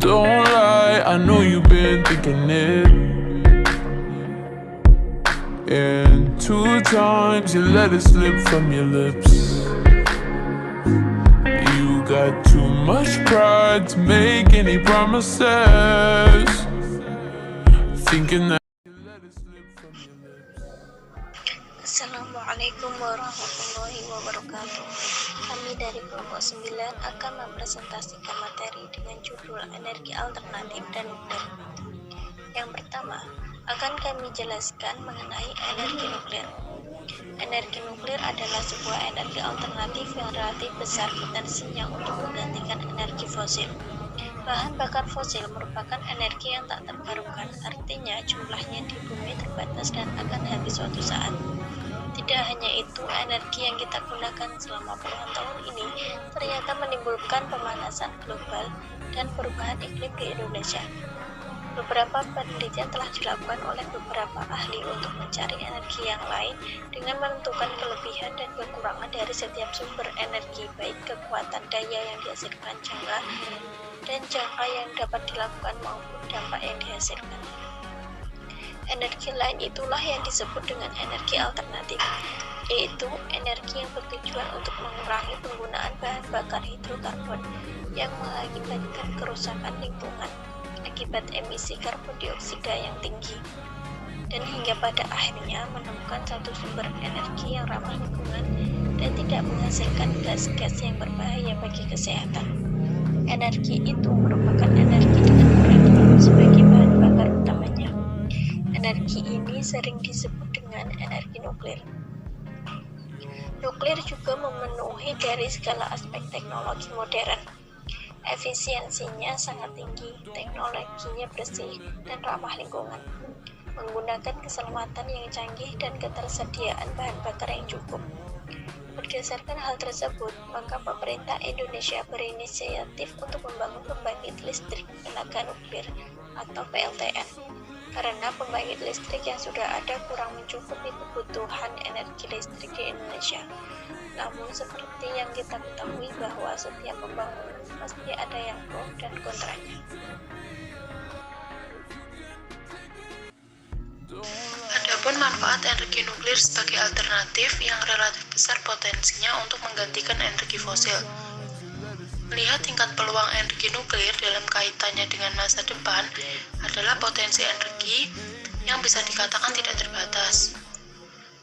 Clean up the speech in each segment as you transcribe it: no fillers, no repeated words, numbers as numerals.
Don't lie, I know you've been thinking it. And 2 times you let it slip from your lips. You got too much pride to make any promises. Thinking that you let it slip from your lips. Assalamualaikum warahmatullahi wabarakatuh. Kami dari kelompok 9 akan mempresentasikan materi dengan judul energi alternatif dan nuklir. Yang pertama, akan kami jelaskan mengenai energi nuklir. Energi nuklir adalah sebuah energi alternatif yang relatif besar potensinya untuk menggantikan energi fosil. Bahan bakar fosil merupakan energi yang tak terbarukan, artinya jumlahnya di bumi terbatas dan akan habis suatu saat. Tidak hanya itu, energi yang kita gunakan selama puluhan tahun ini ternyata menimbulkan pemanasan global dan perubahan iklim di Indonesia. Beberapa penelitian telah dilakukan oleh beberapa ahli untuk mencari energi yang lain dengan menentukan kelebihan dan kekurangan dari setiap sumber energi, baik kekuatan daya yang dihasilkan jangka dan jangka yang dapat dilakukan maupun dampak yang dihasilkan. Energi lain itulah yang disebut dengan energi alternatif, yaitu energi yang bertujuan untuk mengurangi penggunaan bahan bakar hidrokarbon yang mengakibatkan kerusakan lingkungan akibat emisi karbon dioksida yang tinggi, dan hingga pada akhirnya menemukan satu sumber energi yang ramah lingkungan dan tidak menghasilkan gas-gas yang berbahaya bagi kesehatan. Energi itu merupakan energi dengan uranium sebagai bahan bakar utamanya. Energi ini sering disebut dengan energi nuklir. Nuklir juga memenuhi dari segala aspek teknologi modern. Efisiensinya sangat tinggi, teknologinya bersih dan ramah lingkungan, menggunakan keselamatan yang canggih dan ketersediaan bahan bakar yang cukup. Berdasarkan hal tersebut, maka pemerintah Indonesia berinisiatif untuk membangun pembangkit listrik tenaga nuklir atau PLTN. Karena pembangkit listrik yang sudah ada kurang mencukupi kebutuhan energi listrik di Indonesia. Namun seperti yang kita ketahui bahwa setiap pembangunan pasti ada yang pro dan kontranya. Adapun manfaat energi nuklir sebagai alternatif yang relatif besar potensinya untuk menggantikan energi fosil. Melihat tingkat peluang energi nuklir dalam kaitannya dengan masa depan adalah potensi energi yang bisa dikatakan tidak terbatas.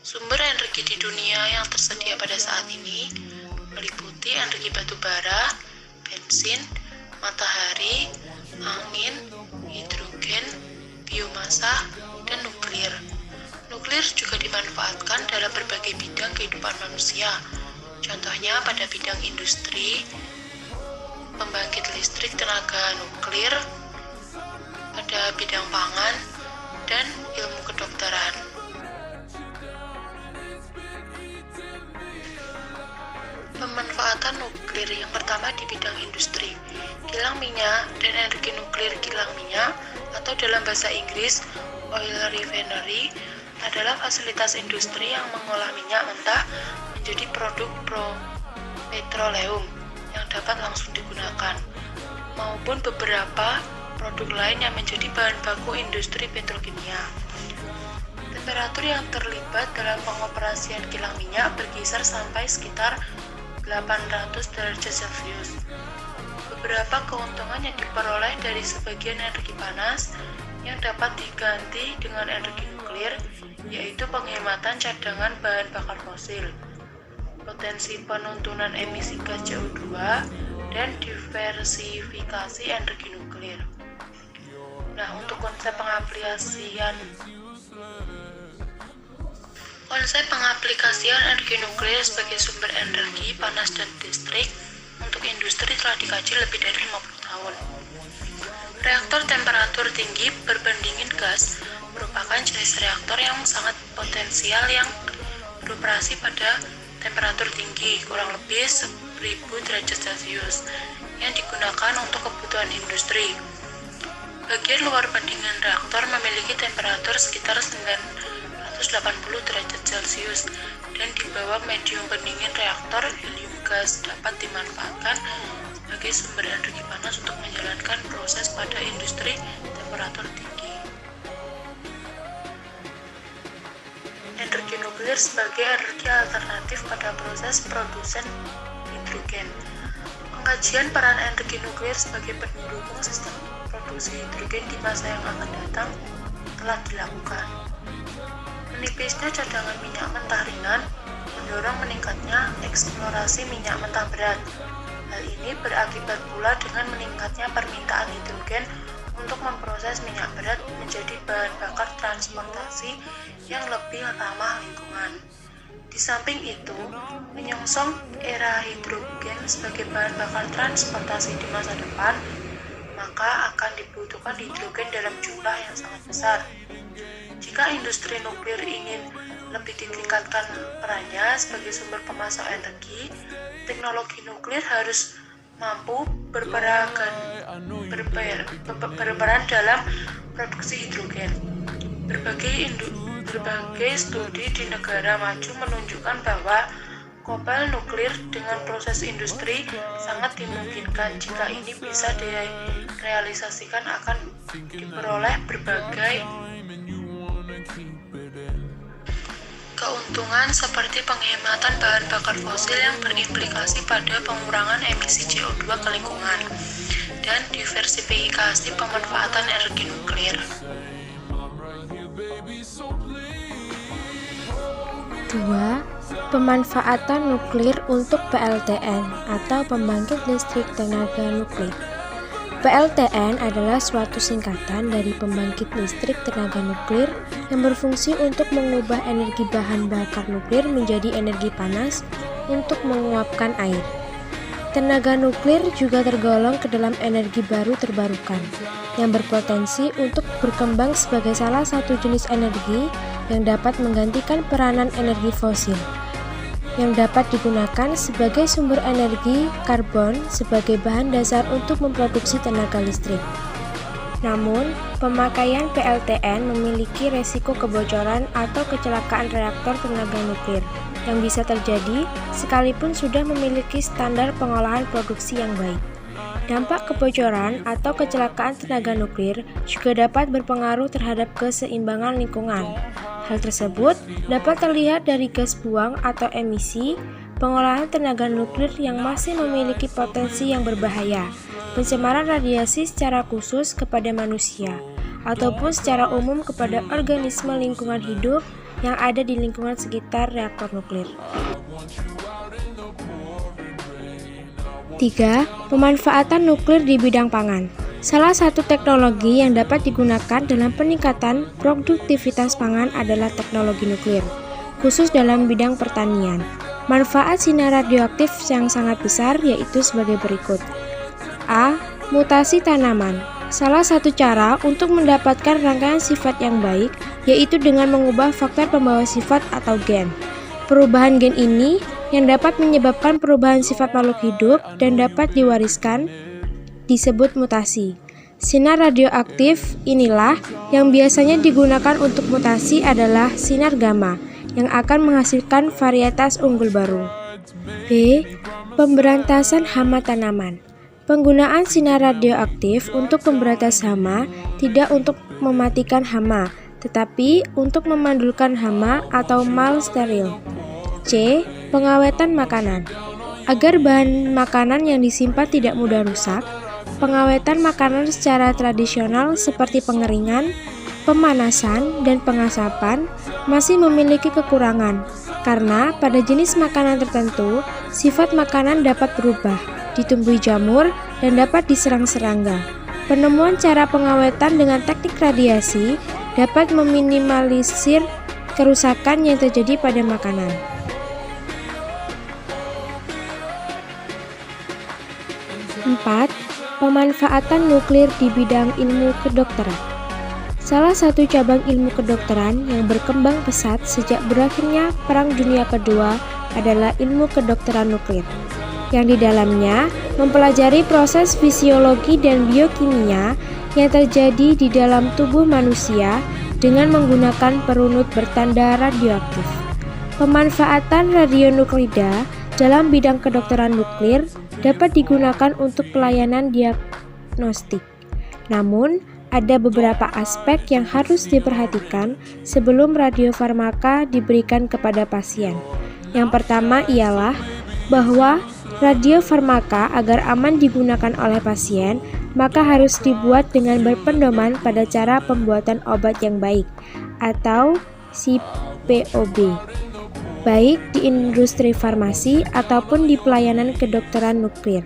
Sumber energi di dunia yang tersedia pada saat ini meliputi energi batu bara, bensin, matahari, angin, hidrogen, biomasa, dan nuklir. Nuklir juga dimanfaatkan dalam berbagai bidang kehidupan manusia. Contohnya pada bidang industri, pembangkit listrik tenaga nuklir, pada bidang pangan, dan ilmu kedokteran. Pemanfaatan nuklir yang pertama di bidang industri. Kilang minyak dan energi nuklir kilang minyak atau dalam bahasa Inggris oil refinery adalah fasilitas industri yang mengolah minyak mentah menjadi produk petroleum yang dapat langsung digunakan, maupun beberapa produk lain yang menjadi bahan baku industri petrokimia. Temperatur yang terlibat dalam pengoperasian kilang minyak berkisar sampai sekitar 800 derajat Celcius. Beberapa keuntungan yang diperoleh dari sebagian energi panas yang dapat diganti dengan energi nuklir, yaitu penghematan cadangan bahan bakar fosil, potensi penurunan emisi gas CO2, dan diversifikasi energi nuklir. Nah, untuk konsep pengaplikasian energi nuklir sebagai sumber energi panas dan listrik untuk industri telah dikaji lebih dari 50 tahun. Reaktor temperatur tinggi berbandingin gas merupakan jenis reaktor yang sangat potensial yang beroperasi pada temperatur tinggi, kurang lebih 1000 derajat Celcius, yang digunakan untuk kebutuhan industri. Bagian luar pendingin reaktor memiliki temperatur sekitar 980 derajat Celcius, dan di bawah medium pendingin reaktor helium gas dapat dimanfaatkan sebagai sumber energi panas untuk menjalankan proses pada industri temperatur tinggi. Energi nuklir sebagai energi alternatif pada proses produksi hidrogen. Pengkajian peran energi nuklir sebagai pendukung sistem produksi hidrogen di masa yang akan datang telah dilakukan. Menipisnya cadangan minyak mentah ringan mendorong meningkatnya eksplorasi minyak mentah berat. Hal ini berakibat pula dengan meningkatnya permintaan hidrogen untuk memproses minyak berat menjadi bahan bakar transportasi yang lebih ramah lingkungan. Di samping itu, menyongsong era hidrogen sebagai bahan bakar transportasi di masa depan, maka akan dibutuhkan hidrogen dalam jumlah yang sangat besar. Jika industri nuklir ingin lebih ditingkatkan perannya sebagai sumber pemasok energi, teknologi nuklir harus mampu berperan dalam produksi hidrogen. Berbagai studi di negara maju menunjukkan bahwa kopel nuklir dengan proses industri sangat dimungkinkan. Jika ini bisa direalisasikan, akan diperoleh berbagai keuntungan seperti penghematan bahan bakar fosil yang berimplikasi pada pengurangan emisi CO2 ke lingkungan dan diversifikasi pemanfaatan energi nuklir. 2. Pemanfaatan nuklir untuk PLTN atau pembangkit listrik tenaga nuklir. PLTN adalah suatu singkatan dari pembangkit listrik tenaga nuklir yang berfungsi untuk mengubah energi bahan bakar nuklir menjadi energi panas untuk menguapkan air. Tenaga nuklir juga tergolong ke dalam energi baru terbarukan yang berpotensi untuk berkembang sebagai salah satu jenis energi yang dapat menggantikan peranan energi fosil, yang dapat digunakan sebagai sumber energi karbon sebagai bahan dasar untuk memproduksi tenaga listrik. Namun, pemakaian PLTN memiliki resiko kebocoran atau kecelakaan reaktor tenaga nuklir yang bisa terjadi sekalipun sudah memiliki standar pengolahan produksi yang baik. Dampak kebocoran atau kecelakaan tenaga nuklir juga dapat berpengaruh terhadap keseimbangan lingkungan. Hal tersebut dapat terlihat dari gas buang atau emisi, pengolahan tenaga nuklir yang masih memiliki potensi yang berbahaya, pencemaran radiasi secara khusus kepada manusia, ataupun secara umum kepada organisme lingkungan hidup yang ada di lingkungan sekitar reaktor nuklir. 3. Pemanfaatan nuklir di bidang pangan. Salah satu teknologi yang dapat digunakan dalam peningkatan produktivitas pangan adalah teknologi nuklir, khusus dalam bidang pertanian. Manfaat sinar radioaktif yang sangat besar yaitu sebagai berikut. A. Mutasi tanaman. Salah satu cara untuk mendapatkan rangkaian sifat yang baik yaitu dengan mengubah faktor pembawa sifat atau gen. Perubahan gen ini yang dapat menyebabkan perubahan sifat makhluk hidup dan dapat diwariskan disebut mutasi. Sinar radioaktif inilah yang biasanya digunakan untuk mutasi adalah sinar gamma yang akan menghasilkan varietas unggul baru. B. Pemberantasan hama tanaman. Penggunaan sinar radioaktif untuk pemberantas hama tidak untuk mematikan hama, tetapi untuk memandulkan hama atau mal steril. C. Pengawetan makanan. Agar bahan makanan yang disimpan tidak mudah rusak, pengawetan makanan secara tradisional seperti pengeringan, pemanasan, dan pengasapan masih memiliki kekurangan karena pada jenis makanan tertentu, sifat makanan dapat berubah, ditumbuhi jamur, dan dapat diserang serangga. Penemuan cara pengawetan dengan teknik radiasi dapat meminimalisir kerusakan yang terjadi pada makanan. 4. Pemanfaatan nuklir di bidang ilmu kedokteran. Salah satu cabang ilmu kedokteran yang berkembang pesat sejak berakhirnya Perang Dunia Kedua adalah ilmu kedokteran nuklir, yang di dalamnya mempelajari proses fisiologi dan biokimia yang terjadi di dalam tubuh manusia dengan menggunakan perunut bertanda radioaktif. Pemanfaatan radionuklida dalam bidang kedokteran nuklir dapat digunakan untuk pelayanan diagnostik. Namun, ada beberapa aspek yang harus diperhatikan sebelum radiofarmaka diberikan kepada pasien. Yang pertama ialah bahwa radiofarmaka agar aman digunakan oleh pasien, maka harus dibuat dengan berpedoman pada cara pembuatan obat yang baik atau CPOB, baik di industri farmasi ataupun di pelayanan kedokteran nuklir.